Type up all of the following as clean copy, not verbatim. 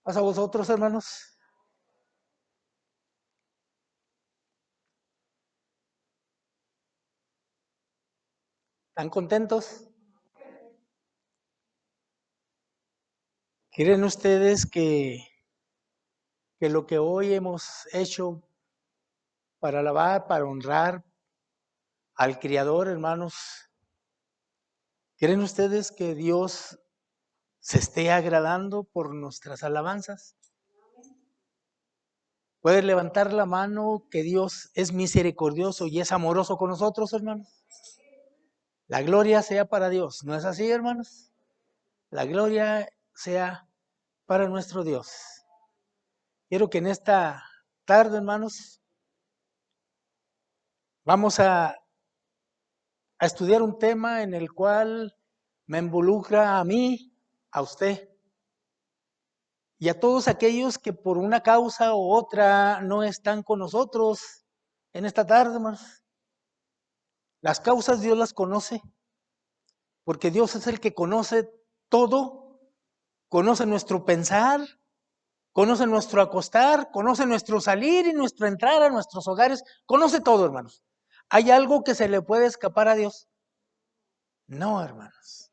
Pasa a vosotros, hermanos. ¿Están contentos? ¿Creen ustedes que lo que hoy hemos hecho para alabar, para honrar al Creador, hermanos, creen ustedes que Dios se esté agradando por nuestras alabanzas? ¿Puede levantar la mano que Dios es misericordioso y es amoroso con nosotros, hermanos? La gloria sea para Dios, ¿no es así, hermanos? La gloria sea para nuestro Dios. Quiero que en esta tarde, hermanos, vamos a estudiar un tema en el cual me involucra a mí, a usted y a todos aquellos que por una causa u otra no están con nosotros en esta tarde, hermanos. Las causas Dios las conoce, porque Dios es el que conoce todo, conoce nuestro pensar, conoce nuestro acostar, conoce nuestro salir y nuestro entrar a nuestros hogares, conoce todo, hermanos. ¿Hay algo que se le puede escapar a Dios? No, hermanos.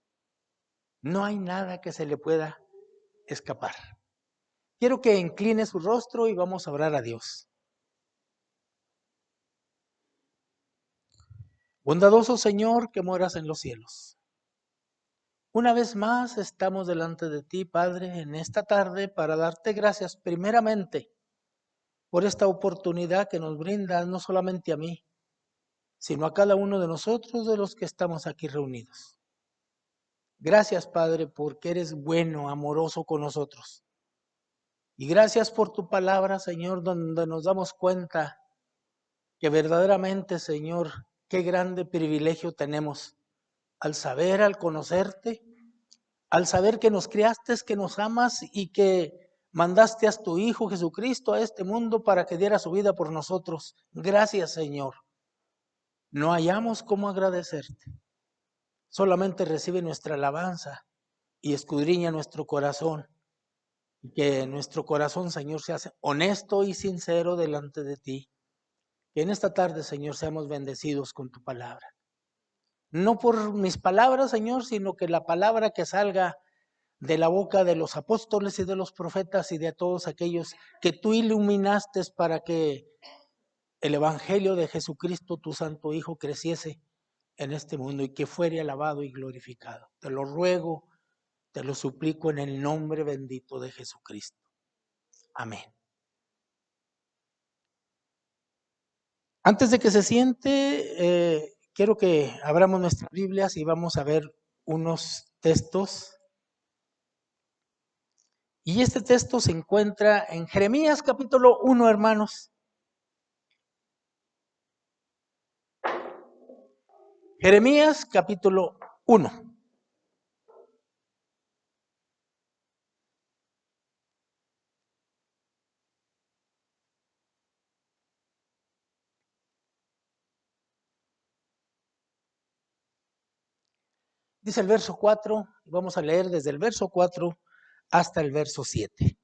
No hay nada que se le pueda escapar. Quiero que incline su rostro y vamos a orar a Dios. Bondadoso Señor que moras en los cielos. Una vez más estamos delante de ti, Padre, en esta tarde para darte gracias primeramente por esta oportunidad que nos brindas no solamente a mí, sino a cada uno de nosotros de los que estamos aquí reunidos. Gracias, Padre, porque eres bueno, amoroso con nosotros. Y gracias por tu palabra, Señor, donde nos damos cuenta que verdaderamente, Señor, qué grande privilegio tenemos al saber, al conocerte, al saber que nos criaste, que nos amas y que mandaste a tu Hijo Jesucristo a este mundo para que diera su vida por nosotros. Gracias, Señor. No hallamos cómo agradecerte. Solamente recibe nuestra alabanza y escudriña nuestro corazón. Y que nuestro corazón, Señor, se hace honesto y sincero delante de ti. Que en esta tarde, Señor, seamos bendecidos con tu palabra. No por mis palabras, Señor, sino que la palabra que salga de la boca de los apóstoles y de los profetas y de todos aquellos que tú iluminaste para que el evangelio de Jesucristo, tu santo Hijo, creciese en este mundo y que fuere alabado y glorificado. Te lo ruego, te lo suplico en el nombre bendito de Jesucristo. Amén. Antes de que se siente, quiero que abramos nuestras Biblias y vamos a ver unos textos. Y este texto se encuentra en Jeremías capítulo 1, hermanos. Jeremías capítulo 1. Dice el verso 4, y vamos a leer desde el verso 4 hasta el verso 7.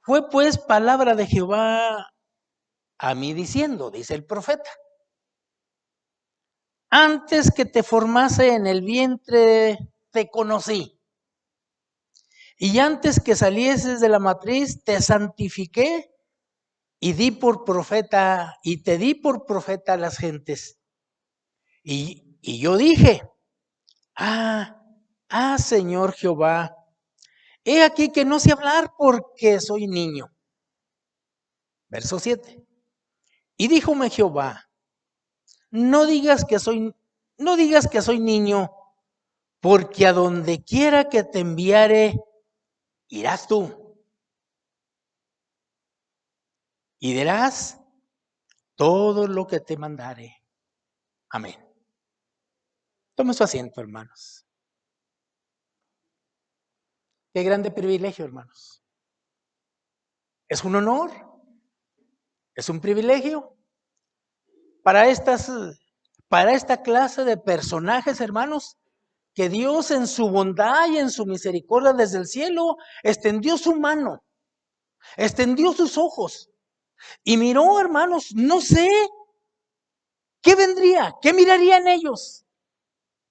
Fue pues palabra de Jehová a mí diciendo, dice el profeta, antes que te formase en el vientre te conocí, y antes que salieses de la matriz te santifiqué y di por profeta, y te di por profeta a las gentes. Y yo dije, Señor Jehová, he aquí que no sé hablar porque soy niño. Verso 7. Y díjome Jehová, no digas que soy niño, porque a donde quiera que te enviare, irás tú. Y dirás todo lo que te mandare. Amén. Tome su asiento, hermanos. Qué grande privilegio, hermanos. Es un honor, es un privilegio para esta clase de personajes, hermanos, que Dios en su bondad y en su misericordia desde el cielo extendió su mano, extendió sus ojos y miró, hermanos, no sé qué vendría, qué miraría en ellos.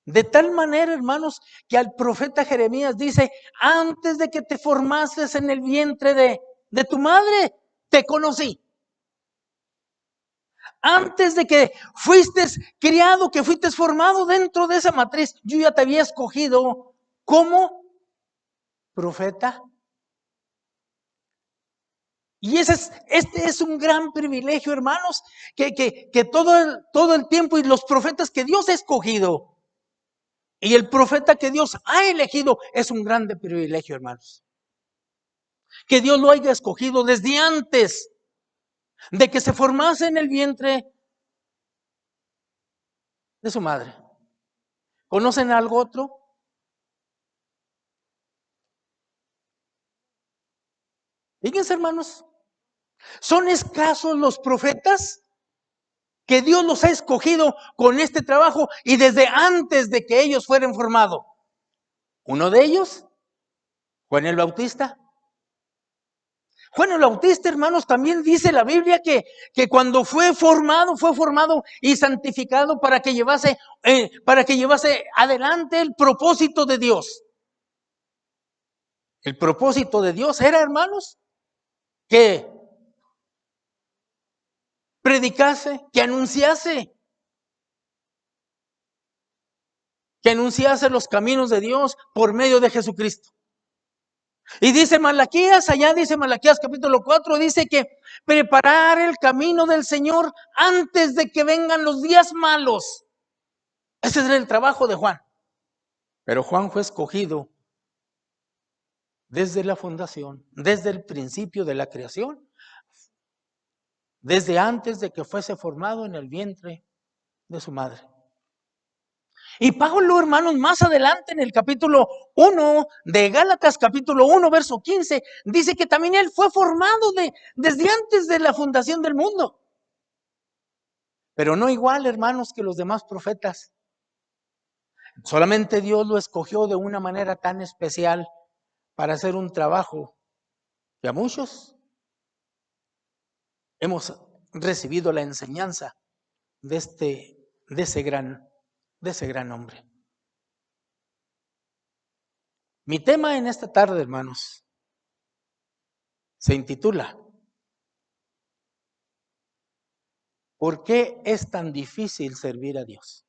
De tal manera, hermanos, que al profeta Jeremías dice, antes de que te formases en el vientre de tu madre, te conocí. Antes de que fuiste criado, que fuiste formado dentro de esa matriz, yo ya te había escogido como profeta. Y este es un gran privilegio, hermanos, que todo el tiempo y los profetas que Dios ha escogido y el profeta que Dios ha elegido es un grande privilegio, hermanos. Que Dios lo haya escogido desde antes de que se formase en el vientre de su madre. ¿Conocen algo otro? Fíjense, hermanos, son escasos los profetas que Dios los ha escogido con este trabajo y desde antes de que ellos fueran formados. Uno de ellos, Juan el Bautista. Juan el Bautista, hermanos, también dice la Biblia que cuando fue formado y santificado para que llevase adelante el propósito de Dios. El propósito de Dios era, hermanos, que predicase, que anunciase los caminos de Dios por medio de Jesucristo. Y dice Malaquías, allá dice Malaquías capítulo 4, dice que preparar el camino del Señor antes de que vengan los días malos. Ese es el trabajo de Juan. Pero Juan fue escogido desde la fundación, desde el principio de la creación, desde antes de que fuese formado en el vientre de su madre. Y Pablo, hermanos, más adelante en el capítulo 1 de Gálatas, capítulo 1, verso 15, dice que también él fue formado desde antes de la fundación del mundo. Pero no igual, hermanos, que los demás profetas. Solamente Dios lo escogió de una manera tan especial para hacer un trabajo que a muchos hemos recibido la enseñanza de ese gran hombre. Mi tema en esta tarde, hermanos, se intitula ¿por qué es tan difícil servir a Dios?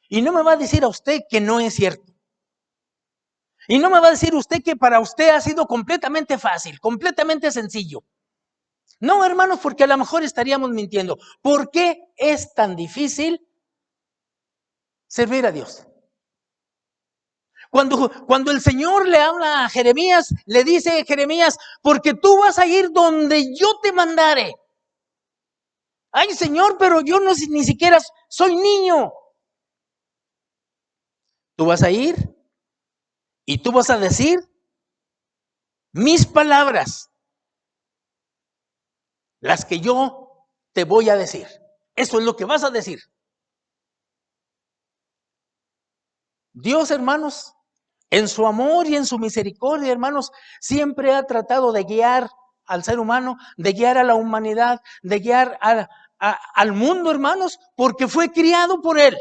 Y no me va a decir a usted que no es cierto. Y no me va a decir usted que para usted ha sido completamente fácil, completamente sencillo. No, hermanos, porque a lo mejor estaríamos mintiendo. ¿Por qué es tan difícil servir a Dios? Cuando el Señor le habla a Jeremías, le dice Jeremías, porque tú vas a ir donde yo te mandare. Ay, Señor, pero yo no ni siquiera soy niño. Tú vas a ir y tú vas a decir mis palabras, las que yo te voy a decir. Eso es lo que vas a decir. Dios, hermanos, en su amor y en su misericordia, hermanos, siempre ha tratado de guiar al ser humano, de guiar a la humanidad, de guiar al mundo, hermanos, porque fue criado por Él.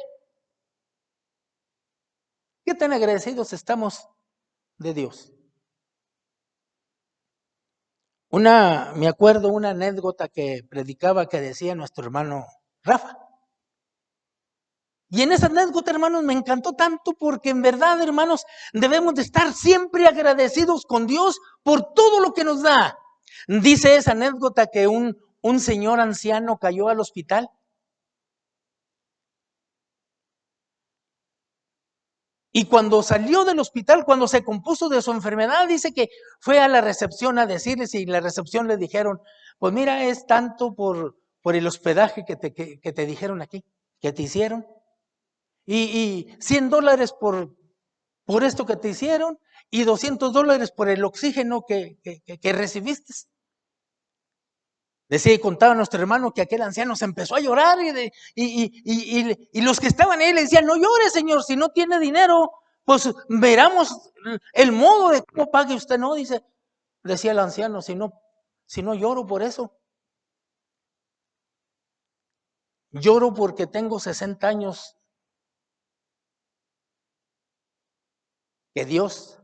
¿Qué tan agradecidos estamos de Dios? Me acuerdo una anécdota que predicaba que decía nuestro hermano Rafa. Y en esa anécdota, hermanos, me encantó tanto porque en verdad, hermanos, debemos de estar siempre agradecidos con Dios por todo lo que nos da. Dice esa anécdota que un señor anciano cayó al hospital. Y cuando salió del hospital, cuando se compuso de su enfermedad, dice que fue a la recepción a decirles y la recepción le dijeron, pues mira, es tanto por el hospedaje que te dijeron aquí, que te hicieron. Y $100 por esto que te hicieron y $200 por el oxígeno que recibiste. Decía y contaba a nuestro hermano que aquel anciano se empezó a llorar y los que estaban ahí le decían, no llore, señor, si no tiene dinero, pues veramos el modo de cómo pague usted, ¿no? Decía el anciano, si no lloro por eso. Lloro porque tengo 60 años que Dios,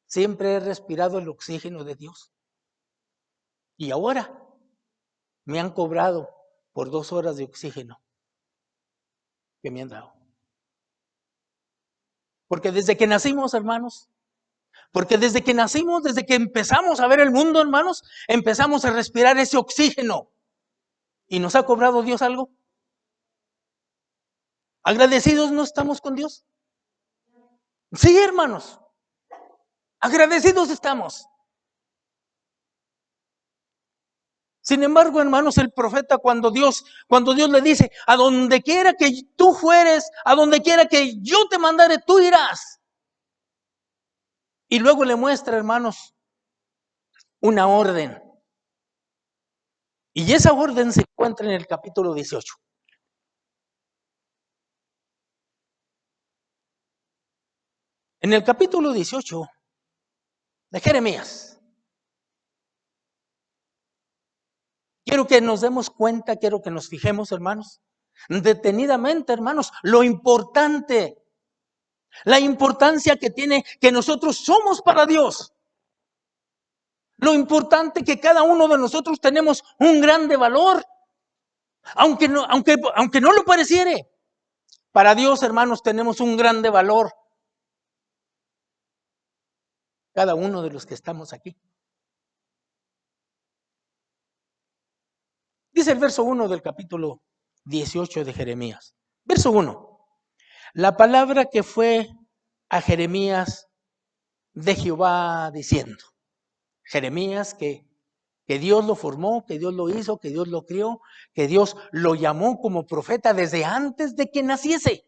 siempre he respirado el oxígeno de Dios. Y ahora me han cobrado por 2 horas de oxígeno que me han dado. Porque desde que nacimos, hermanos, desde que empezamos a ver el mundo, hermanos, empezamos a respirar ese oxígeno. ¿Y nos ha cobrado Dios algo? ¿Agradecidos no estamos con Dios? Sí, hermanos. Agradecidos estamos. Sin embargo, hermanos, el profeta cuando Dios le dice, a donde quiera que tú fueres, a donde quiera que yo te mandare, tú irás. Y luego le muestra, hermanos, una orden. Y esa orden se encuentra en el capítulo 18. En el capítulo 18 de Jeremías. Quiero que nos demos cuenta, quiero que nos fijemos, hermanos, detenidamente, hermanos, la importancia que tiene que nosotros somos para Dios. Lo importante que cada uno de nosotros tenemos un grande valor, aunque no lo pareciere. Para Dios, hermanos, tenemos un grande valor. Cada uno de los que estamos aquí. Dice el verso 1 del capítulo 18 de Jeremías. Verso 1. La palabra que fue a Jeremías de Jehová diciendo. Jeremías que Dios lo formó, que Dios lo hizo, que Dios lo crió, que Dios lo llamó como profeta desde antes de que naciese.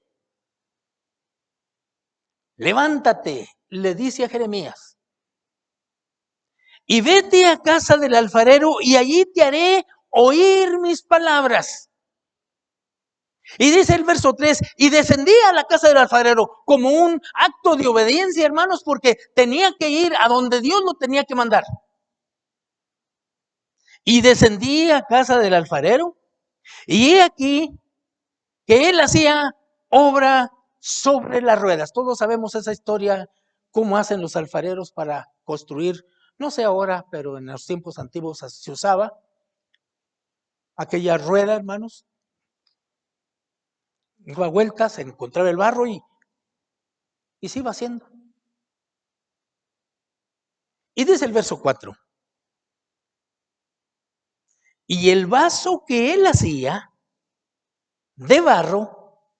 Levántate, le dice a Jeremías, y vete a casa del alfarero y allí te haré oír mis palabras. Y dice el verso 3, y descendí a la casa del alfarero como un acto de obediencia, hermanos, porque tenía que ir a donde Dios lo tenía que mandar. Y descendí a casa del alfarero, y he aquí que él hacía obra sobre las ruedas. Todos sabemos esa historia, cómo hacen los alfareros para construir, no sé ahora, pero en los tiempos antiguos se usaba aquella rueda, hermanos. Iba a vueltas, se encontraba el barro y se iba haciendo. Y dice el verso 4. Y el vaso que él hacía de barro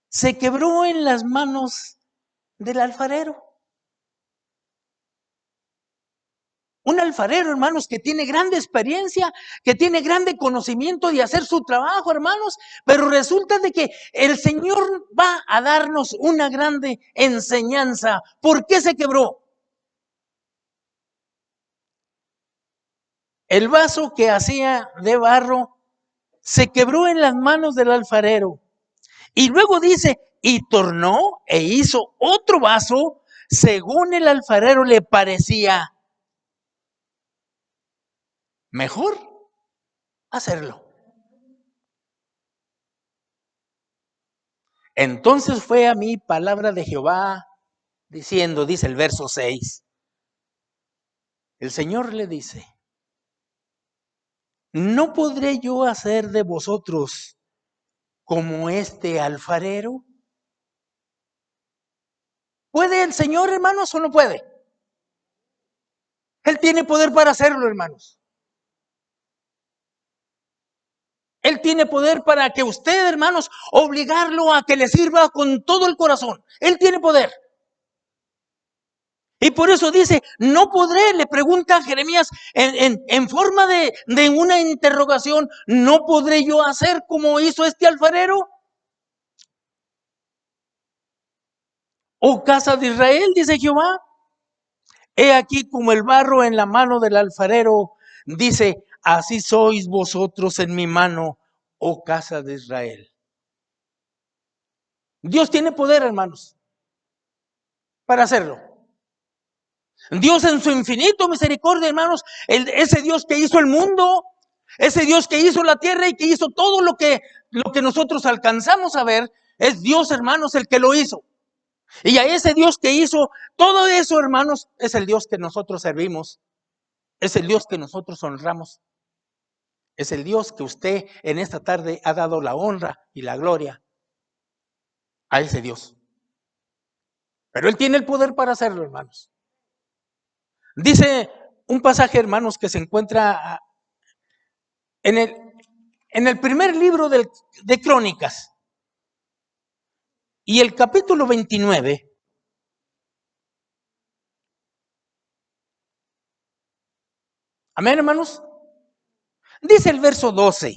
se quebró en las manos del alfarero. Un alfarero, hermanos, que tiene grande experiencia, que tiene grande conocimiento de hacer su trabajo, hermanos, pero resulta de que el Señor va a darnos una grande enseñanza. ¿Por qué se quebró? El vaso que hacía de barro se quebró en las manos del alfarero. Y luego dice, y tornó e hizo otro vaso según el alfarero le parecía mejor hacerlo. Entonces fue a mí palabra de Jehová diciendo, dice el verso 6, el Señor le dice, ¿no podré yo hacer de vosotros como este alfarero? ¿Puede el Señor, hermanos, o no puede? Él tiene poder para hacerlo, hermanos. Él tiene poder para que usted, hermanos, obligarlo a que le sirva con todo el corazón. Él tiene poder. Y por eso dice, no podré, le pregunta a Jeremías en forma de una interrogación, ¿no podré yo hacer como hizo este alfarero? Oh casa de Israel, dice Jehová, he aquí como el barro en la mano del alfarero, dice, así sois vosotros en mi mano, oh casa de Israel. Dios tiene poder, hermanos, para hacerlo. Dios en su infinito misericordia, hermanos, ese Dios que hizo el mundo, ese Dios que hizo la tierra y que hizo todo lo que nosotros alcanzamos a ver, es Dios, hermanos, el que lo hizo. Y a ese Dios que hizo todo eso, hermanos, es el Dios que nosotros servimos, es el Dios que nosotros honramos, es el Dios que usted en esta tarde ha dado la honra y la gloria a ese Dios. Pero Él tiene el poder para hacerlo, hermanos. Dice un pasaje, hermanos, que se encuentra en el primer libro de Crónicas y el capítulo 29. Amén, hermanos. Dice el verso 12.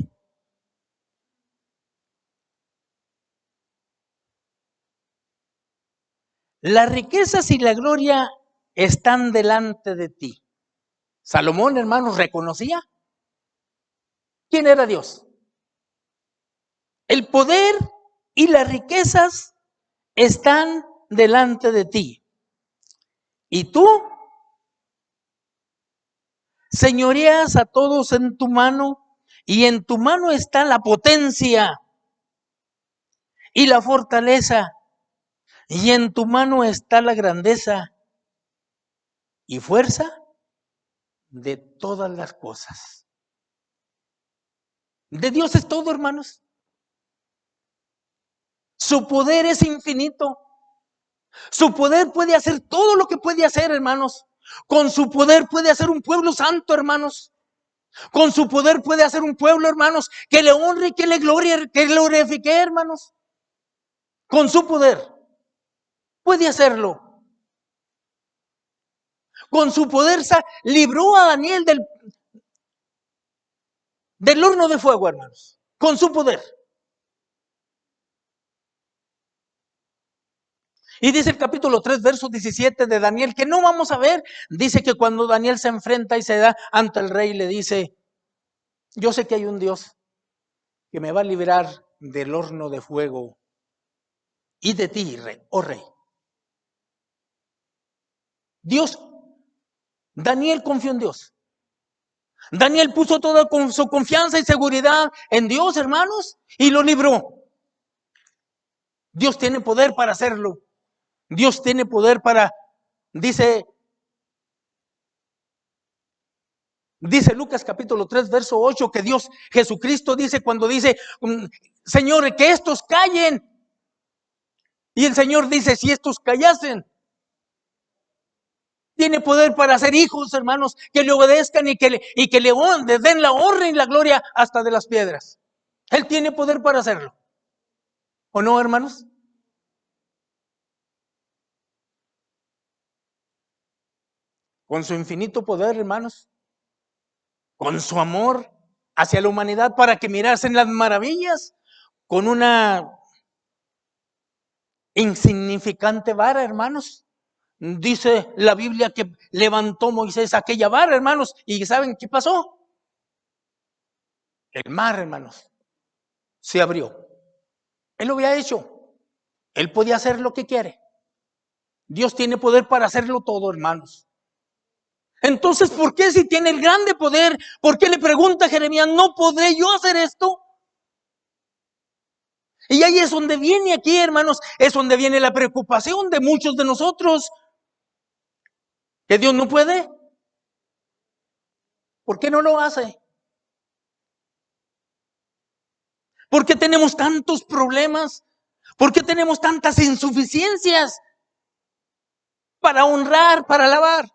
Las riquezas y la gloria están delante de ti. Salomón, hermanos, reconocía quién era Dios. El poder y las riquezas están delante de ti. Y tú señoreas a todos en tu mano, y en tu mano está la potencia y la fortaleza, y en tu mano está la grandeza y fuerza de todas las cosas. De Dios es todo, hermanos. Su poder es infinito. Su poder puede hacer todo lo que puede hacer, hermanos. Con su poder puede hacer un pueblo santo, hermanos. Con su poder puede hacer un pueblo, hermanos, que le honre y que le glorie, que glorifique, hermanos. Con su poder puede hacerlo. Con su poder libró a Daniel del horno de fuego, hermanos. Con su poder. Y dice el capítulo 3, verso 17 de Daniel, que no vamos a ver. Dice que cuando Daniel se enfrenta y se da ante el rey, le dice: yo sé que hay un Dios que me va a librar del horno de fuego y de ti, rey, oh rey. Dios, Daniel confió en Dios. Daniel puso toda su confianza y seguridad en Dios, hermanos, y lo libró. Dios tiene poder para hacerlo. Dios tiene poder para, dice Lucas capítulo 3, verso 8, que Dios, Jesucristo dice cuando dice: Señor, que estos callen. Y el Señor dice: si estos callasen. Tiene poder para hacer hijos, hermanos, que le obedezcan y que le den la honra y la gloria hasta de las piedras. Él tiene poder para hacerlo. ¿O no, hermanos? Con su infinito poder, hermanos, con su amor hacia la humanidad para que mirasen las maravillas, con una insignificante vara, hermanos. Dice la Biblia que levantó Moisés aquella vara, hermanos, y ¿saben qué pasó? El mar, hermanos, se abrió. Él lo había hecho. Él podía hacer lo que quiere. Dios tiene poder para hacerlo todo, hermanos. Entonces, ¿por qué si tiene el grande poder? ¿Por qué le pregunta a Jeremías: ¿no podré yo hacer esto? Y ahí es donde viene aquí, hermanos, es donde viene la preocupación de muchos de nosotros. ¿Que Dios no puede? ¿Por qué no lo hace? ¿Por qué tenemos tantos problemas? ¿Por qué tenemos tantas insuficiencias para honrar, para alabar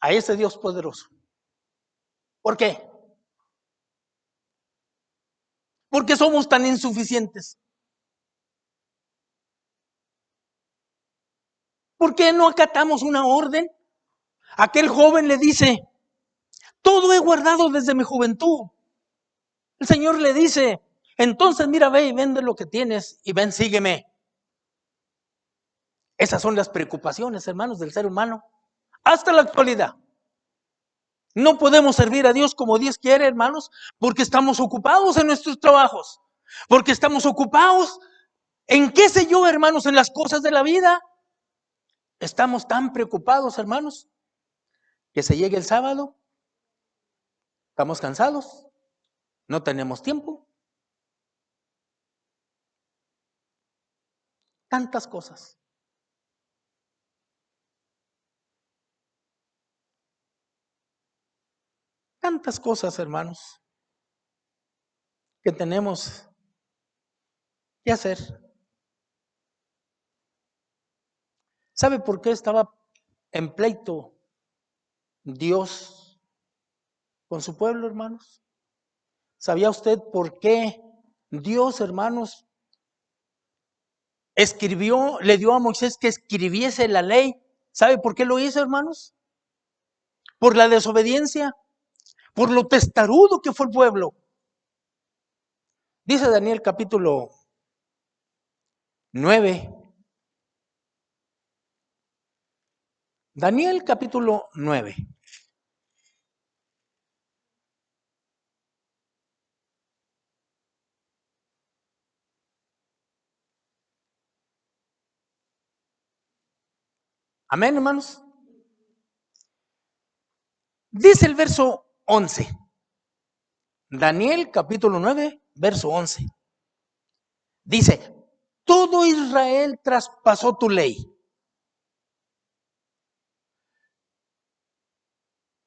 a ese Dios poderoso? ¿Por qué? ¿Por qué somos tan insuficientes? ¿Por qué no acatamos una orden? Aquel joven le dice: todo he guardado desde mi juventud. El Señor le dice: entonces mira, ve y vende lo que tienes y ven, sígueme. Esas son las preocupaciones, hermanos, del ser humano. hasta la actualidad. No podemos servir a Dios como Dios quiere, hermanos, porque estamos ocupados en nuestros trabajos, porque estamos ocupados en qué sé yo, hermanos, en las cosas de la vida. Estamos tan preocupados, hermanos, que se llegue el sábado, estamos cansados, no tenemos tiempo. Tantas cosas. Tantas cosas, hermanos, que tenemos que hacer. ¿Sabe por qué estaba en pleito Dios con su pueblo, hermanos? ¿Sabía usted por qué Dios, hermanos, le dio a Moisés que escribiese la ley? ¿Sabe por qué lo hizo, hermanos? Por la desobediencia, por lo testarudo que fue el pueblo. Dice Daniel capítulo 9. Daniel capítulo 9. Amén, hermanos. Dice el verso 11. Daniel capítulo 9, verso 11. Dice, todo Israel traspasó tu ley,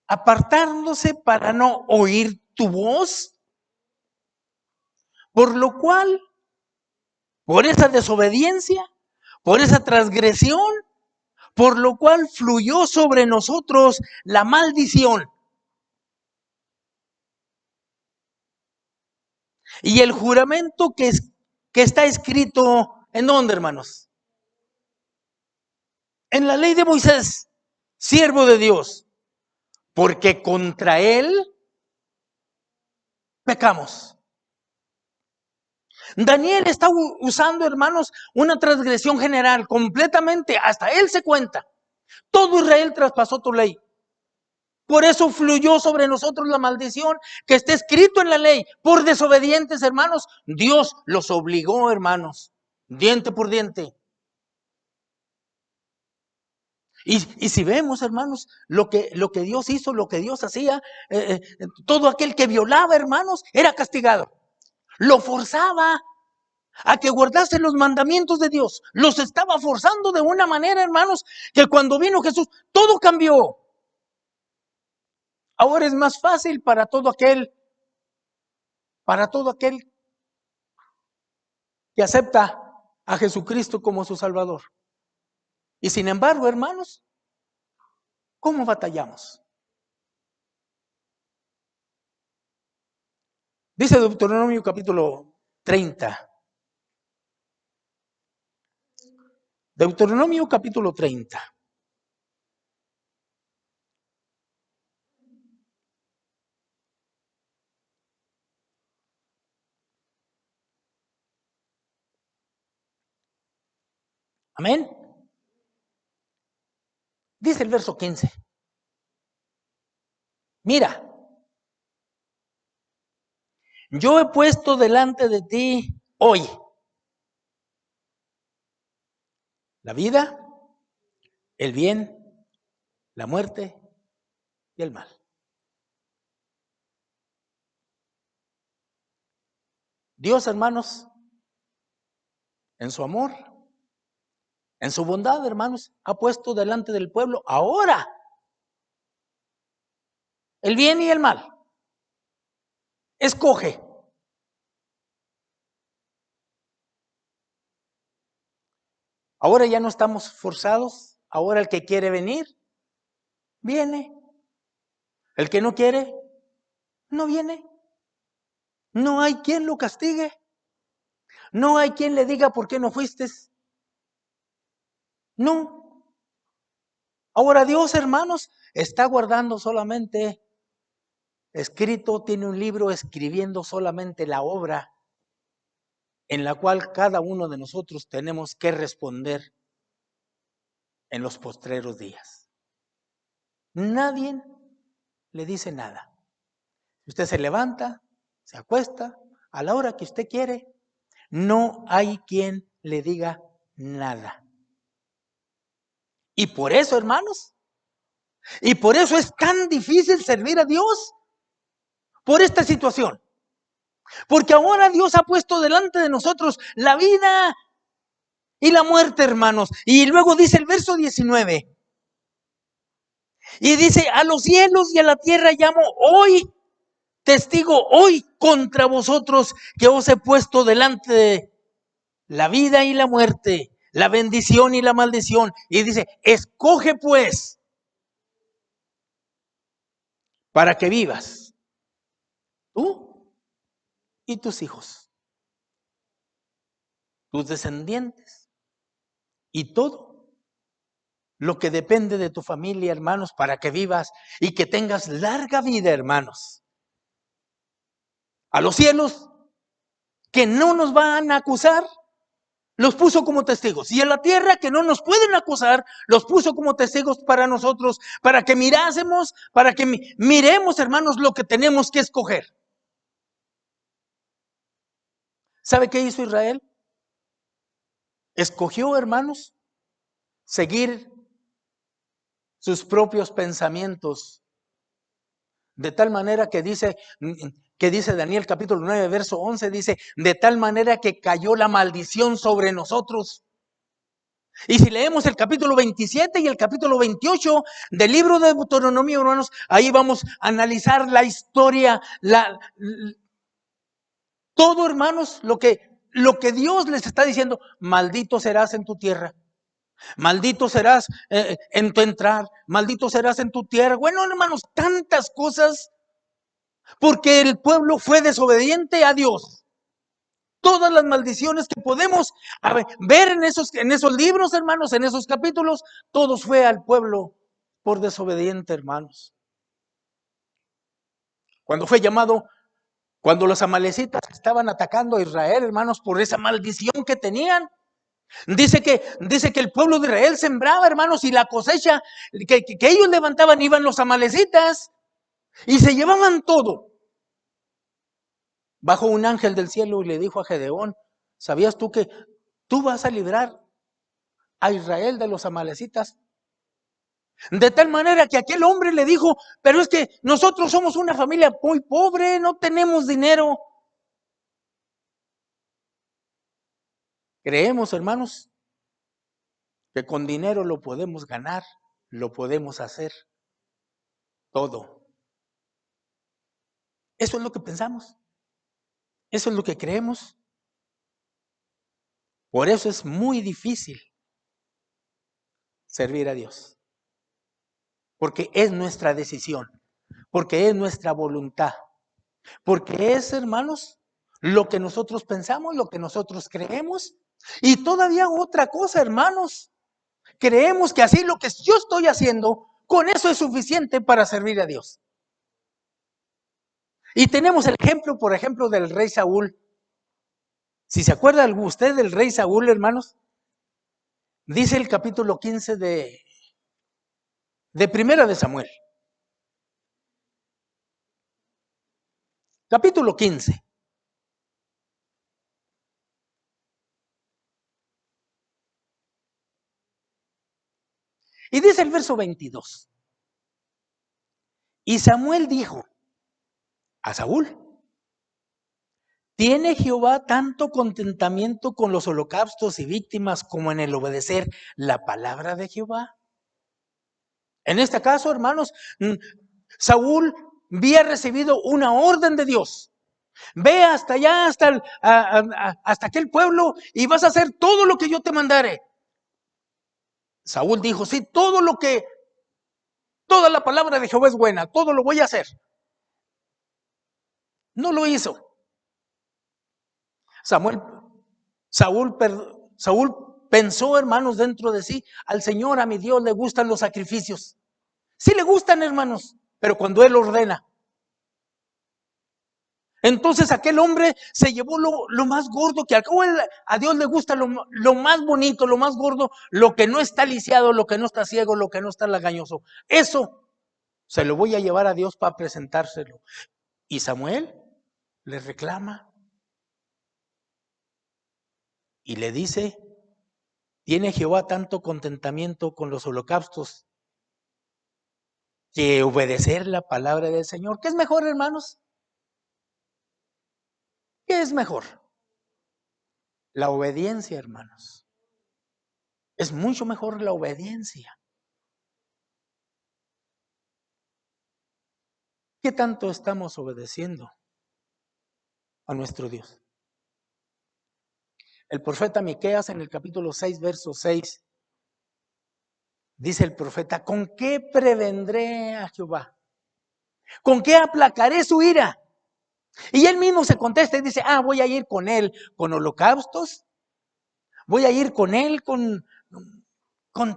apartándose para no oír tu voz, por lo cual, por esa desobediencia, por esa transgresión, por lo cual fluyó sobre nosotros la maldición. Y el juramento que está escrito, ¿en dónde, hermanos? En la ley de Moisés, siervo de Dios, porque contra él pecamos. Daniel está usando, hermanos, una transgresión general, completamente, hasta él se cuenta. Todo Israel traspasó tu ley. Por eso fluyó sobre nosotros la maldición que está escrito en la ley. Por desobedientes, hermanos, Dios los obligó, hermanos, diente por diente. Y si vemos, hermanos, lo que Dios hizo, lo que Dios hacía, todo aquel que violaba, hermanos, era castigado. Lo forzaba a que guardase los mandamientos de Dios. Los estaba forzando de una manera, hermanos, que cuando vino Jesús, todo cambió. Ahora es más fácil para todo aquel que acepta a Jesucristo como su Salvador. Y sin embargo, hermanos, ¿cómo batallamos? Dice Deuteronomio capítulo 30. Deuteronomio capítulo 30. Amén. Dice el verso 15. Mira, yo he puesto delante de ti hoy la vida, el bien, la muerte y el mal. Dios, hermanos, en su amor, en su bondad, hermanos, ha puesto delante del pueblo ahora el bien y el mal. Escoge. Ahora ya no estamos forzados. Ahora el que quiere venir, viene. El que no quiere, no viene. No hay quien lo castigue. No hay quien le diga por qué no fuiste. No. Ahora Dios, hermanos, está guardando solamente escrito, tiene un libro escribiendo solamente la obra en la cual cada uno de nosotros tenemos que responder en los postreros días. nadie le dice nada. Usted se levanta, se acuesta, a la hora que usted quiere, no hay quien le diga nada. Y por eso, hermanos, y por eso es tan difícil servir a Dios, por esta situación. Porque ahora Dios ha puesto delante de nosotros la vida y la muerte, hermanos. Y luego dice el verso 19. Y dice, a los cielos y a la tierra llamo hoy, testigo hoy contra vosotros, que os he puesto delante de la vida y la muerte, la bendición y la maldición. Y dice, escoge pues para que vivas, tú y tus hijos, tus descendientes y todo lo que depende de tu familia, hermanos, para que vivas y que tengas larga vida, hermanos. A los cielos, que no nos van a acusar, los puso como testigos. Y a la tierra, que no nos pueden acusar, los puso como testigos para nosotros, para que mirásemos, para que miremos, hermanos, lo que tenemos que escoger. ¿Sabe qué hizo Israel? Escogió, hermanos, seguir sus propios pensamientos, de tal manera que dice Daniel capítulo 9, verso 11, dice, de tal manera que cayó la maldición sobre nosotros. Y si leemos el capítulo 27 y el capítulo 28 del libro de Deuteronomio, hermanos, ahí vamos a analizar la historia, todo, hermanos, lo que Dios les está diciendo. Maldito serás en tu tierra, maldito serás en tu entrar, maldito serás en tu tierra. Bueno, hermanos, tantas cosas, porque el pueblo fue desobediente a Dios. Todas las maldiciones que podemos ver en esos libros, hermanos, en esos capítulos, todos fue al pueblo por desobediente, hermanos. Cuando fue llamado, cuando los amalecitas estaban atacando a Israel, hermanos, por esa maldición que tenían, dice que el pueblo de Israel sembraba, hermanos, y la cosecha que ellos levantaban, iban los amalecitas y se llevaban todo. Bajó un ángel del cielo y le dijo a Gedeón, ¿sabías tú que tú vas a librar a Israel de los amalecitas? De tal manera que aquel hombre le dijo, pero es que nosotros somos una familia muy pobre, no tenemos dinero. Creemos, hermanos, que con dinero lo podemos ganar, lo podemos hacer todo. Eso es lo que pensamos. Eso es lo que creemos. Por eso es muy difícil servir a Dios. Porque es nuestra decisión. Porque es nuestra voluntad. Porque es, hermanos, lo que nosotros pensamos, lo que nosotros creemos. Y todavía otra cosa, hermanos. Creemos que así lo que yo estoy haciendo, con eso es suficiente para servir a Dios. Y tenemos el ejemplo, por ejemplo, del rey Saúl. Si se acuerda usted del rey Saúl, hermanos, dice el capítulo 15 de Primera de Samuel. Capítulo 15. Y dice el verso 22. Y Samuel dijo a Saúl, ¿tiene Jehová tanto contentamiento con los holocaustos y víctimas como en el obedecer la palabra de Jehová? En este caso, hermanos, Saúl había recibido una orden de Dios. Ve hasta allá, hasta aquel pueblo, y vas a hacer todo lo que yo te mandare. Saúl dijo, sí, toda la palabra de Jehová es buena, todo lo voy a hacer. No lo hizo. Saúl pensó, hermanos, dentro de sí, al Señor, a mi Dios, le gustan los sacrificios. Sí le gustan, hermanos, pero cuando Él ordena. Entonces aquel hombre se llevó lo más gordo, que al cabo a Dios le gusta lo más bonito, lo más gordo, lo que no está lisiado, lo que no está ciego, lo que no está lagañoso. Eso Se lo voy a llevar a Dios para presentárselo. Y Samuel le reclama y le dice, ¿tiene Jehová tanto contentamiento con los holocaustos que obedecer la palabra del Señor? ¿Qué es mejor, hermanos? ¿Qué es mejor? La obediencia, hermanos. Es mucho mejor la obediencia. ¿Qué tanto estamos obedeciendo a nuestro Dios? El profeta Miqueas en el capítulo 6, verso 6, dice el profeta, ¿con qué prevendré a Jehová? ¿Con qué aplacaré su ira? Y él mismo se contesta y dice, voy a ir con él con holocaustos, voy a ir con él con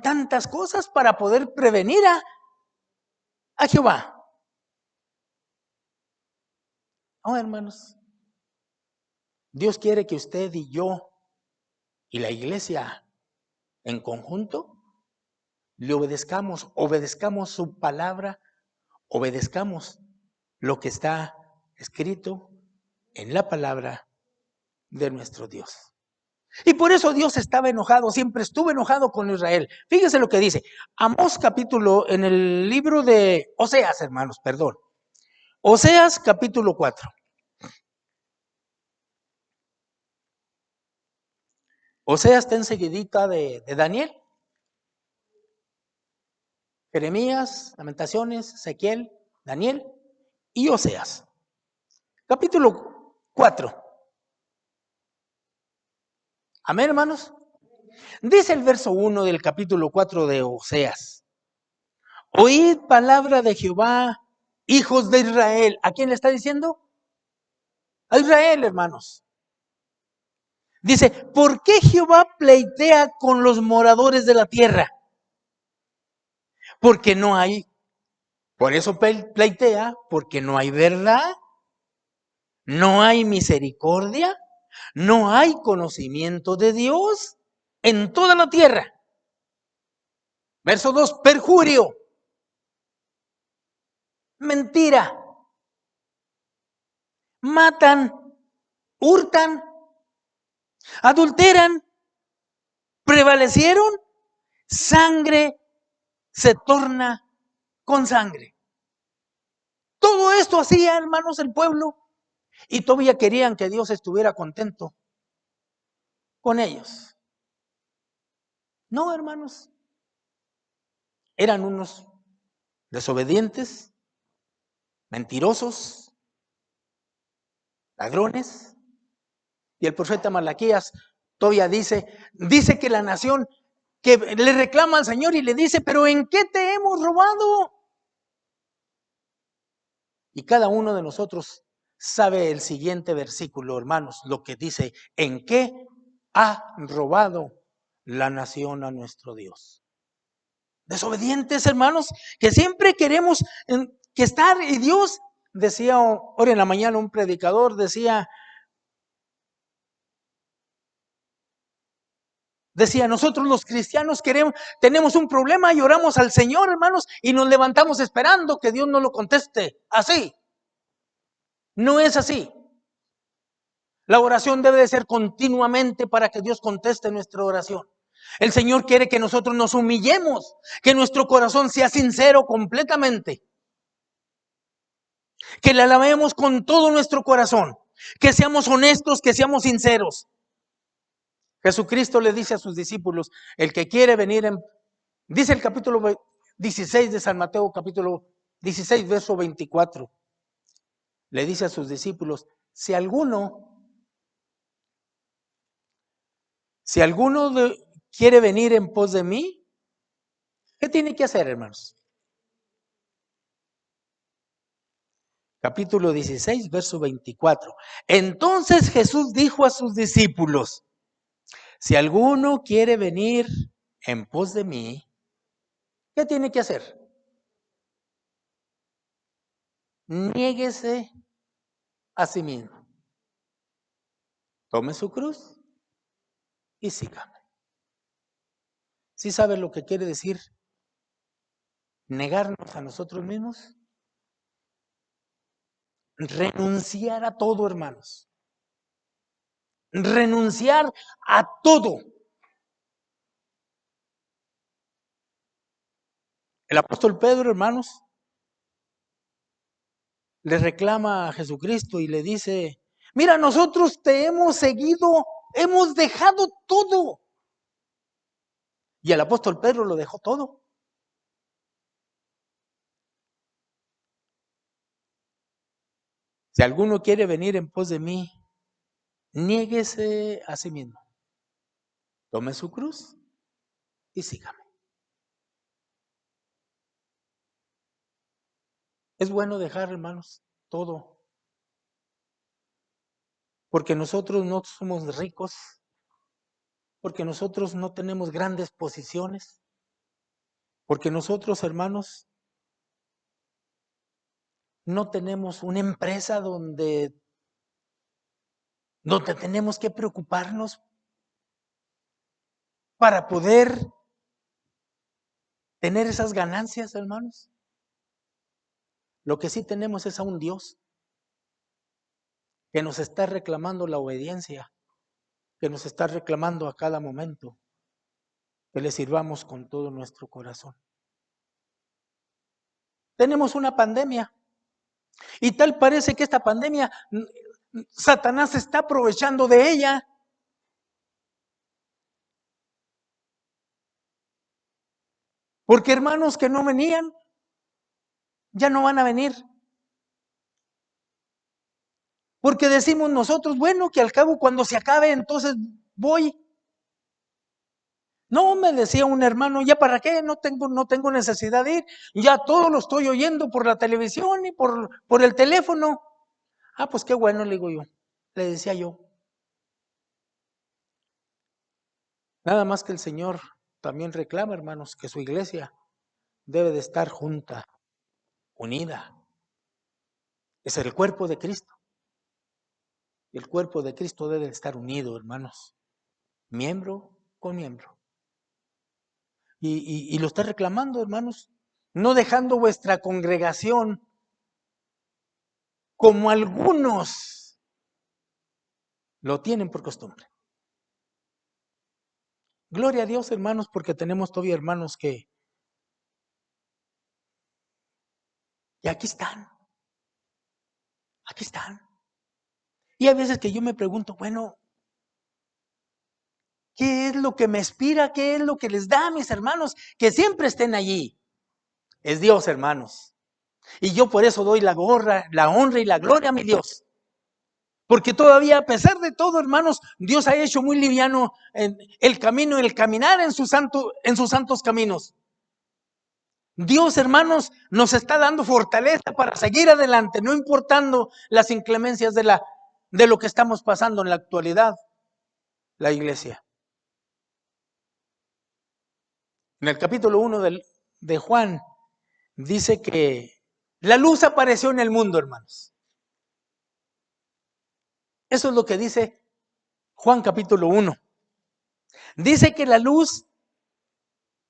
tantas cosas para poder prevenir a Jehová. No, hermanos, Dios quiere que usted y yo y la iglesia en conjunto le obedezcamos su palabra, obedezcamos lo que está escrito en la palabra de nuestro Dios. Y por eso Dios estaba enojado, siempre estuvo enojado con Israel. Fíjense lo que dice Amós capítulo, en el libro de Oseas, hermanos, perdón. Oseas capítulo 4. Oseas está enseguidita de Daniel. Jeremías, Lamentaciones, Ezequiel, Daniel y Oseas. Capítulo 4. Amén, hermanos. Dice el verso 1 del capítulo 4 de Oseas. Oíd palabra de Jehová, hijos de Israel. ¿A quién le está diciendo? A Israel, hermanos. Dice, ¿por qué Jehová pleitea con los moradores de la tierra? Porque no hay, por eso pleitea, porque no hay verdad, no hay misericordia, no hay conocimiento de Dios en toda la tierra. Verso 2, perjurio, mentira, matan, hurtan, adulteran, prevalecieron, sangre se torna con sangre. Todo esto hacía, hermanos, el pueblo, y todavía querían que Dios estuviera contento con ellos. No, hermanos, eran unos desobedientes, mentirosos, ladrones. Y el profeta Malaquías todavía dice que la nación que le reclama al Señor y le dice, pero ¿en qué te hemos robado? Y cada uno de nosotros sabe el siguiente versículo, hermanos, lo que dice, ¿en qué ha robado la nación a nuestro Dios? Desobedientes, hermanos, que siempre queremos que estar, y Dios decía, ahora en la mañana un predicador decía, nosotros los cristianos tenemos un problema y oramos al Señor, hermanos, y nos levantamos esperando que Dios nos lo conteste. Así. No es así. La oración debe de ser continuamente para que Dios conteste nuestra oración. El Señor quiere que nosotros nos humillemos, que nuestro corazón sea sincero completamente, que le alabemos con todo nuestro corazón, que seamos honestos, que seamos sinceros. Jesucristo le dice a sus discípulos, el que quiere venir dice el capítulo 16 de San Mateo, capítulo 16, verso 24. Le dice a sus discípulos, si alguno quiere venir en pos de mí, ¿qué tiene que hacer, hermanos? Capítulo 16, verso 24. Entonces Jesús dijo a sus discípulos, si alguno quiere venir en pos de mí, ¿qué tiene que hacer? Niéguese a sí mismo. Tome su cruz y sígame. ¿Sí sabe lo que quiere decir negarnos a nosotros mismos, renunciar a todo, hermanos. Renunciar a todo. El apóstol Pedro, hermanos, le reclama a Jesucristo y le dice, mira, nosotros te hemos seguido, hemos dejado todo. Y el apóstol Pedro lo dejó todo. Si alguno quiere venir en pos de mí, niéguese a sí mismo. Tome su cruz y sígame. Es bueno dejar, hermanos, todo. Porque nosotros no somos ricos. Porque nosotros no tenemos grandes posiciones. Porque nosotros, hermanos, no tenemos una empresa donde tenemos que preocuparnos para poder tener esas ganancias, hermanos. Lo que sí tenemos es a un Dios que nos está reclamando la obediencia, que nos está reclamando a cada momento que le sirvamos con todo nuestro corazón. Tenemos una pandemia y tal parece que esta pandemia, Satanás se está aprovechando de ella. Porque hermanos que no venían, ya no van a venir. Porque decimos nosotros, bueno, que al cabo cuando se acabe, entonces voy. No, me decía un hermano, ¿ya para qué? No tengo necesidad de ir. Ya todo lo estoy oyendo por la televisión y por el teléfono. Ah, pues qué bueno, le digo yo. Le decía yo. Nada más que el Señor también reclama, hermanos, que su iglesia debe de estar junta, unida. Es el cuerpo de Cristo. El cuerpo de Cristo debe de estar unido, hermanos. Miembro con miembro. Y lo está reclamando, hermanos. No dejando vuestra congregación como algunos lo tienen por costumbre. Gloria a Dios, hermanos, porque tenemos todavía hermanos que aquí están. Aquí están. Y hay veces que yo me pregunto, bueno, ¿qué es lo que me inspira? ¿Qué es lo que les da a mis hermanos que siempre estén allí? Es Dios, hermanos. Y yo por eso doy la honra y la gloria a mi Dios. Porque todavía, a pesar de todo, hermanos, Dios ha hecho muy liviano el camino, el caminar en sus santos caminos. Dios, hermanos, nos está dando fortaleza para seguir adelante, no importando las inclemencias de lo que estamos pasando en la actualidad, la iglesia. En el capítulo 1 de Juan, dice que la luz apareció en el mundo, hermanos. Eso es lo que dice Juan capítulo 1. Dice que la luz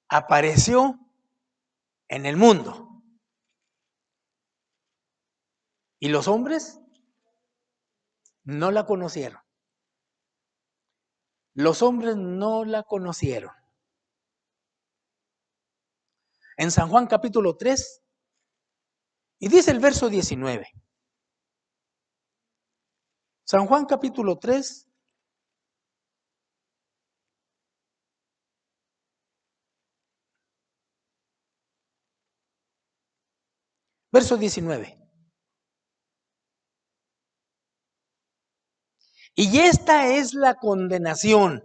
apareció en el mundo. Y los hombres no la conocieron. Los hombres no la conocieron. En San Juan capítulo 3, y dice el verso 19. San Juan capítulo 3, verso 19. Y esta es la condenación,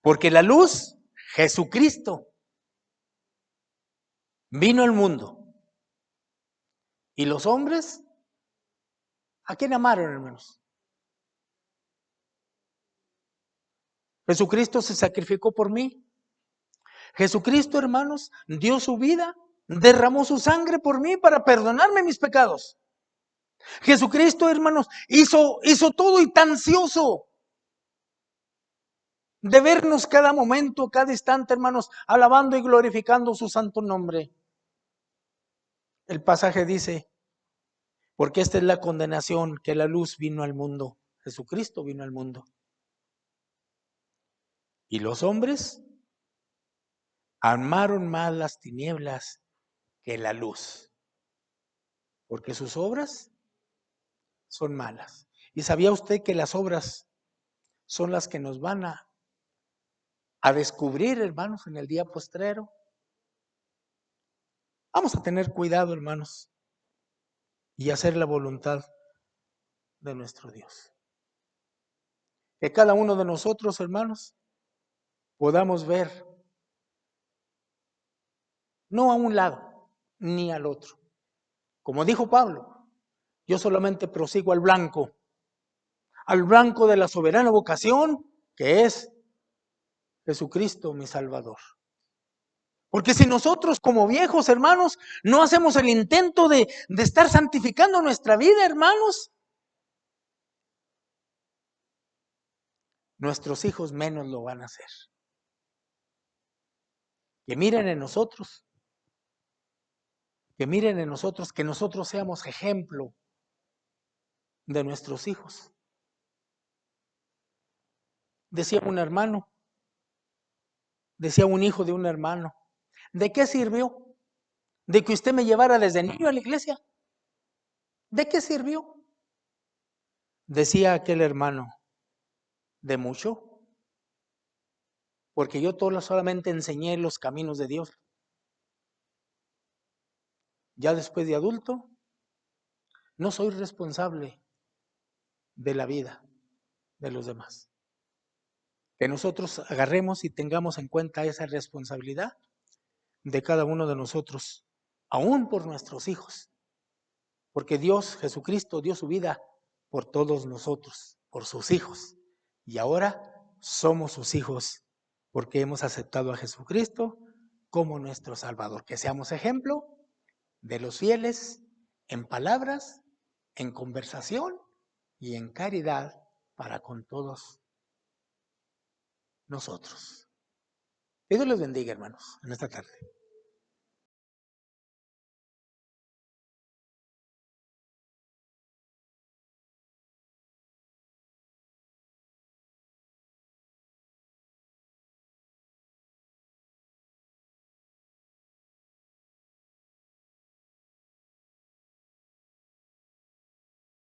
porque la luz, Jesucristo, vino al mundo. Y los hombres, ¿a quién amaron, hermanos? Jesucristo se sacrificó por mí. Jesucristo, hermanos, dio su vida, derramó su sangre por mí para perdonarme mis pecados. Jesucristo, hermanos, hizo todo y tan ansioso de vernos cada momento, cada instante, hermanos, alabando y glorificando su santo nombre. El pasaje dice, porque esta es la condenación, que la luz vino al mundo, Jesucristo vino al mundo. Y los hombres amaron más las tinieblas que la luz, porque sus obras son malas. ¿Y sabía usted que las obras son las que nos van a descubrir, hermanos, en el día postrero? Vamos a tener cuidado, hermanos, y hacer la voluntad de nuestro Dios. Que cada uno de nosotros, hermanos, podamos ver no a un lado ni al otro. Como dijo Pablo, yo solamente prosigo al blanco de la soberana vocación, que es Jesucristo, mi Salvador. Porque si nosotros como viejos, hermanos, no hacemos el intento de estar santificando nuestra vida, hermanos, nuestros hijos menos lo van a hacer. Que miren en nosotros, que nosotros seamos ejemplo de nuestros hijos. Decía un hermano, decía un hijo de un hermano, ¿de qué sirvió? ¿De que usted me llevara desde niño a la iglesia? ¿De qué sirvió? Decía aquel hermano, de mucho, porque yo solamente enseñé los caminos de Dios. Ya después de adulto, no soy responsable de la vida de los demás. Que nosotros agarremos y tengamos en cuenta esa responsabilidad de cada uno de nosotros, aún por nuestros hijos, porque Dios, Jesucristo, dio su vida por todos nosotros, por sus hijos, y ahora somos sus hijos porque hemos aceptado a Jesucristo como nuestro Salvador. Que seamos ejemplo de los fieles en palabras, en conversación y en caridad para con todos nosotros. Que Dios les bendiga, hermanos, en esta tarde.